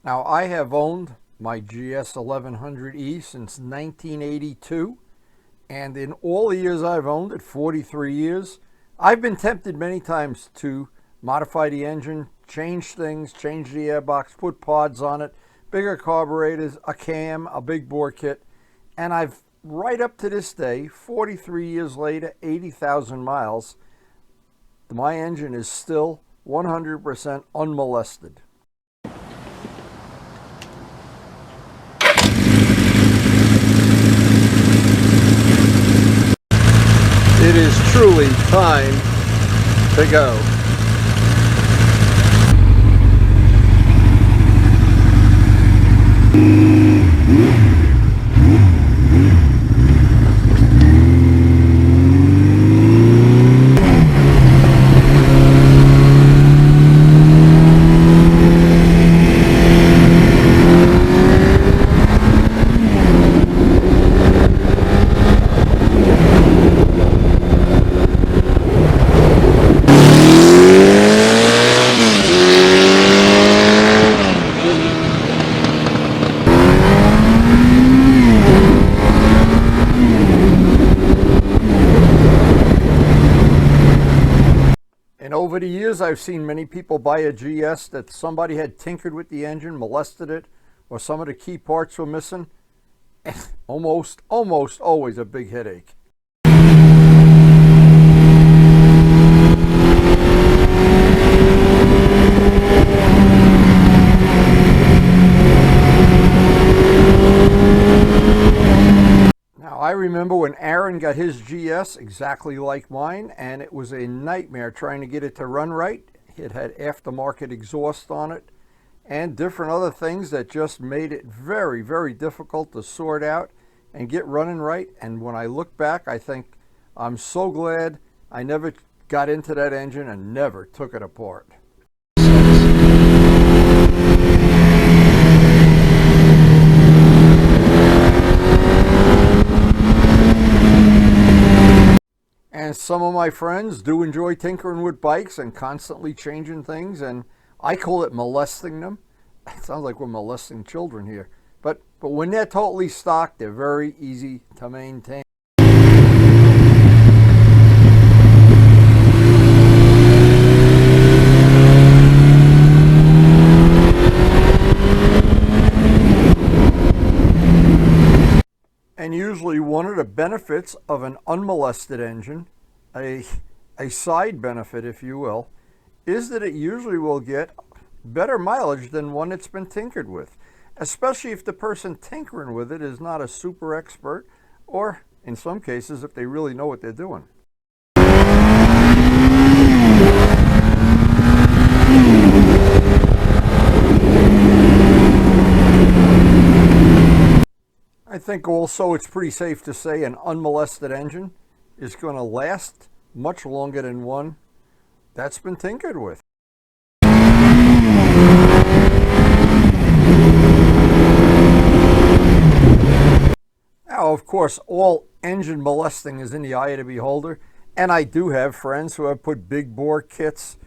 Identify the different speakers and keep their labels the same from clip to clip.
Speaker 1: Now, I have owned my GS1100E since 1982, and in all the years I've owned it, 43 years, I've been tempted many times to modify the engine, change things, change the airbox, put pods on it, bigger carburetors, a cam, a big bore kit, and I've right up to this day, 43 years later, 80,000 miles, my engine is still 100% unmolested. It is truly time to go. And over the years, I've seen many people buy a GS that somebody had tinkered with the engine, molested it, or some of the key parts were missing. almost always a big headache. I remember when Aaron got his GS exactly like mine, and it was a nightmare trying to get it to run right. It had aftermarket exhaust on it and different other things that just made it very, very difficult to sort out and get running right. And when I look back, I think I'm so glad I never got into that engine and never took it apart. And some of my friends do enjoy tinkering with bikes and constantly changing things, and I call it molesting them. It sounds like we're molesting children here. But when they're totally stock, they're very easy to maintain. And usually one of the benefits of an unmolested engine, a side benefit if you will, is that it usually will get better mileage than one that's been tinkered with, especially if the person tinkering with it is not a super expert, or in some cases if they really know what they're doing. I think also it's pretty safe to say an unmolested engine is going to last much longer than one that's been tinkered with. Now, of course, all engine molesting is in the eye of the beholder, and I do have friends who have put big bore kits,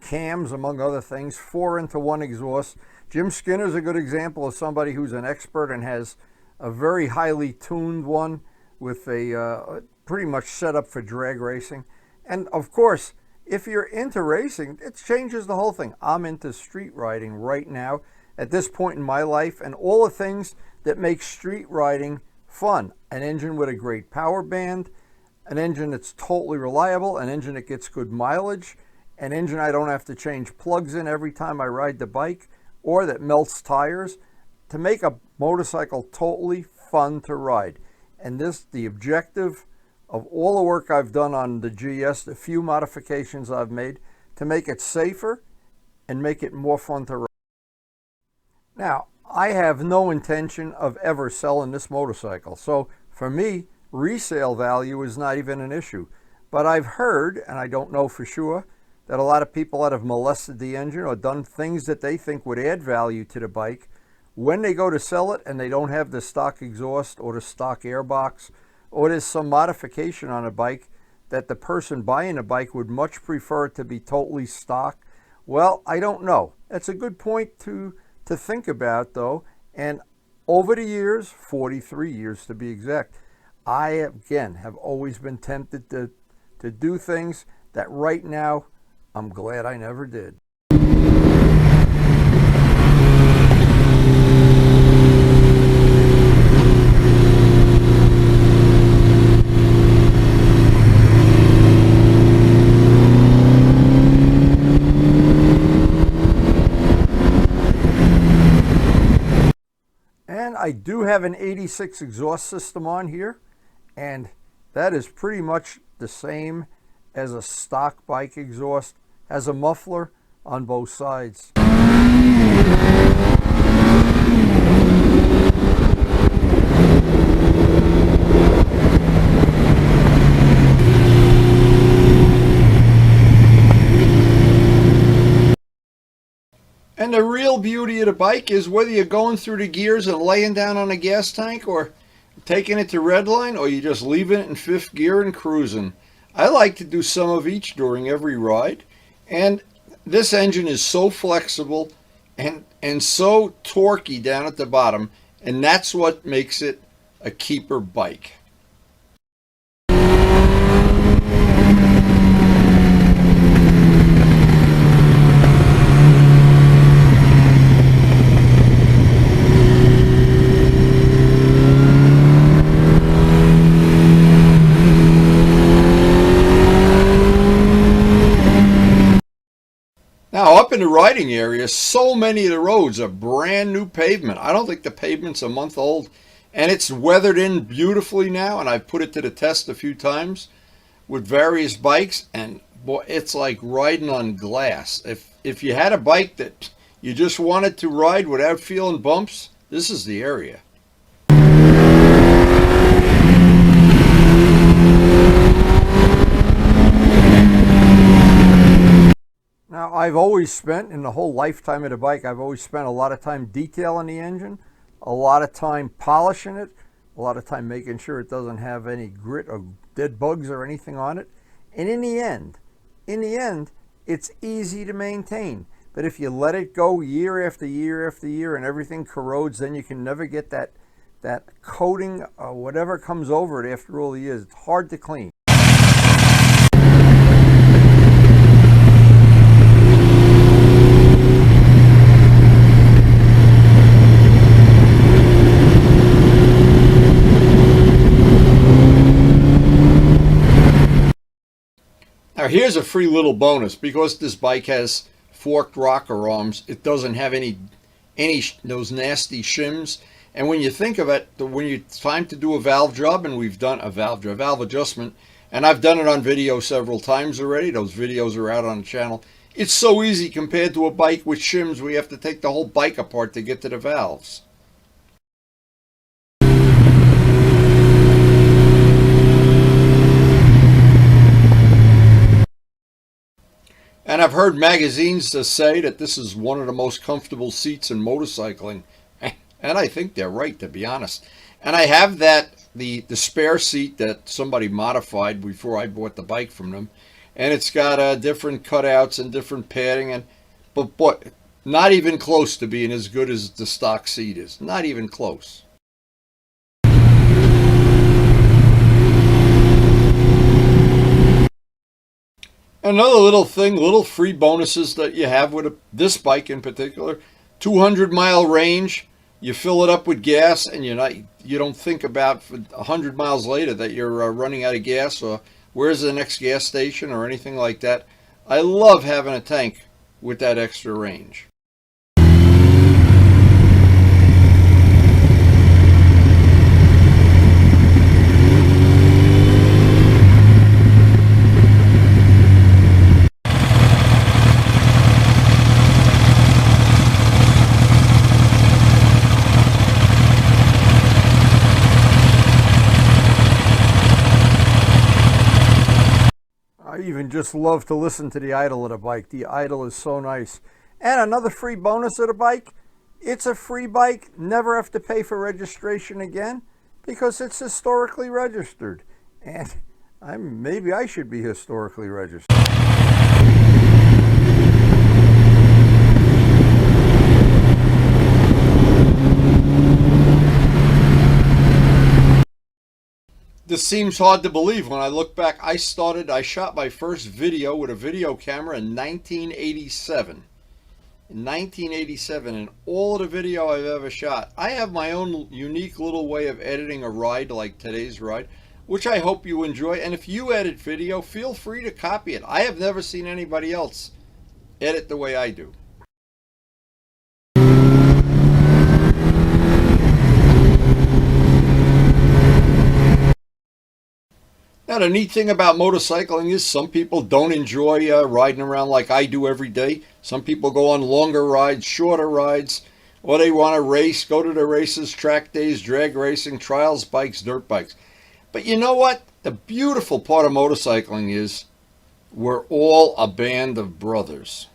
Speaker 1: cams, among other things, 4-into-1 exhaust. Jim Skinner's a good example of somebody who's an expert and has a very highly tuned one with a pretty much set up for drag racing. And of course, if you're into racing, it changes the whole thing. I'm into street riding right now at this point in my life, and all the things that make street riding fun. An engine with a great power band, an engine that's totally reliable, an engine that gets good mileage, an engine I don't have to change plugs in every time I ride the bike, or that melts tires, to make a motorcycle totally fun to ride. And this, the objective of all the work I've done on the GS, the few modifications I've made, to make it safer and make it more fun to ride. Now, I have no intention of ever selling this motorcycle, so for me, resale value is not even an issue. But I've heard, and I don't know for sure, that a lot of people that have molested the engine or done things that they think would add value to the bike, when they go to sell it and they don't have the stock exhaust or the stock airbox, or there's some modification on a bike that the person buying a bike would much prefer it to be totally stock. Well, I don't know. That's a good point to to think about though, and over the years, 43 years to be exact, I again have always been tempted to do things that right now I'm glad I never did. And I do have an 86 exhaust system on here, and that is pretty much the same as a stock bike exhaust. Has a muffler on both sides. And the real beauty of the bike is whether you're going through the gears and laying down on a gas tank, or taking it to redline, or you just leaving it in fifth gear and cruising. I like to do some of each during every ride. And this engine is so flexible and so torquey down at the bottom, and that's what makes it a keeper bike. Now, up in the riding area, so many of the roads are brand new pavement. I don't think the pavement's a month old, and it's weathered in beautifully now, and I've put it to the test a few times with various bikes, and boy, it's like riding on glass. If you had a bike that you just wanted to ride without feeling bumps, this is the area. Now, I've always spent, in the whole lifetime of the bike, I've always spent a lot of time detailing the engine, a lot of time polishing it, a lot of time making sure it doesn't have any grit or dead bugs or anything on it. And in the end, it's easy to maintain. But if you let it go year after year after year and everything corrodes, then you can never get that coating or whatever comes over it after all the years. It's hard to clean. Now here's a free little bonus. Because this bike has forked rocker arms, it doesn't have any those nasty shims. And when you think of it, when it's time to do a valve job, and we've done a valve adjustment, and I've done it on video several times already. Those videos are out on the channel. It's so easy compared to a bike with shims. We have to take the whole bike apart to get to the valves. And I've heard magazines say that this is one of the most comfortable seats in motorcycling. And I think they're right, to be honest. And I have the spare seat that somebody modified before I bought the bike from them. And it's got different cutouts and different padding. But not even close to being as good as the stock seat is. Not even close. Another little thing, little free bonuses that you have with this bike in particular, 200-mile range. You fill it up with gas, and you don't think about for 100 miles later that you're running out of gas, or where's the next gas station or anything like that. I love having a tank with that extra range. I even just love to listen to the idle of the bike. The idle is so nice. And another free bonus of the bike, it's a free bike. Never have to pay for registration again because it's historically registered. And maybe I should be historically registered. This seems hard to believe when I look back. I shot my first video with a video camera in 1987. In 1987, and all of the video I've ever shot. I have my own unique little way of editing a ride like today's ride, which I hope you enjoy. And if you edit video, feel free to copy it. I have never seen anybody else edit the way I do. Now, the neat thing about motorcycling is some people don't enjoy riding around like I do every day. Some people go on longer rides, shorter rides, or they want to race, go to the races, track days, drag racing, trials bikes, dirt bikes. But you know what? The beautiful part of motorcycling is we're all a band of brothers.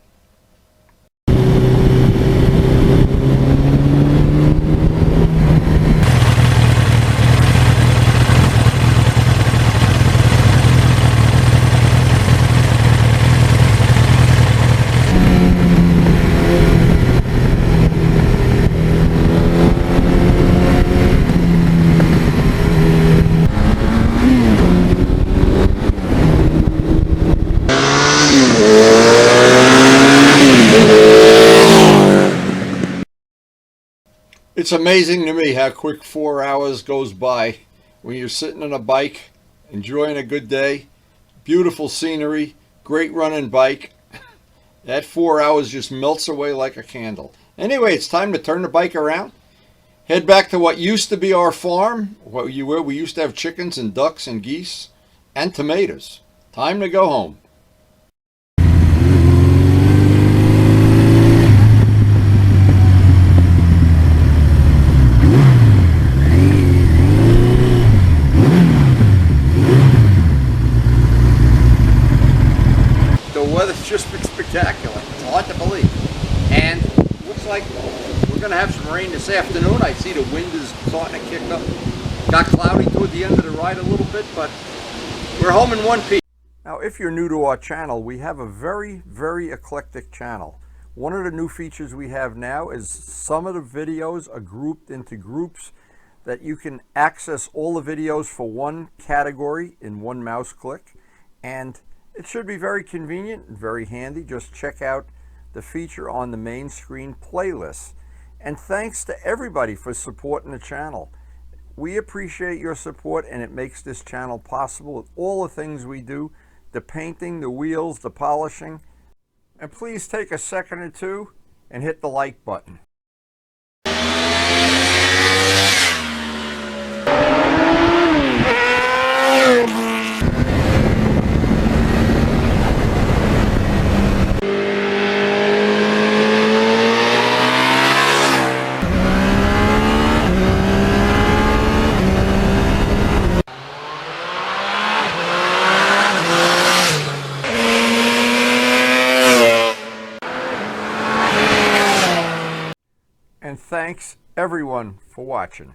Speaker 1: It's amazing to me how quick 4 hours goes by when you're sitting on a bike, enjoying a good day, beautiful scenery, great running bike. That 4 hours just melts away like a candle. Anyway, it's time to turn the bike around. Head back to what used to be our farm, where we used to have chickens and ducks and geese and tomatoes. Time to go home. Weather's just been spectacular. It's hard to believe. And looks like we're going to have some rain this afternoon. I see the wind is starting to kick up. Got cloudy toward the end of the ride a little bit, but we're home in one piece. Now, if you're new to our channel, we have a very, very eclectic channel. One of the new features we have now is some of the videos are grouped into groups that you can access all the videos for one category in one mouse click. And it should be very convenient and very handy. Just check out the feature on the main screen playlist. And thanks to everybody for supporting the channel. We appreciate your support, and it makes this channel possible with all the things we do, the painting, the wheels, the polishing. And please take a second or two and hit the like button. And thanks everyone for watching.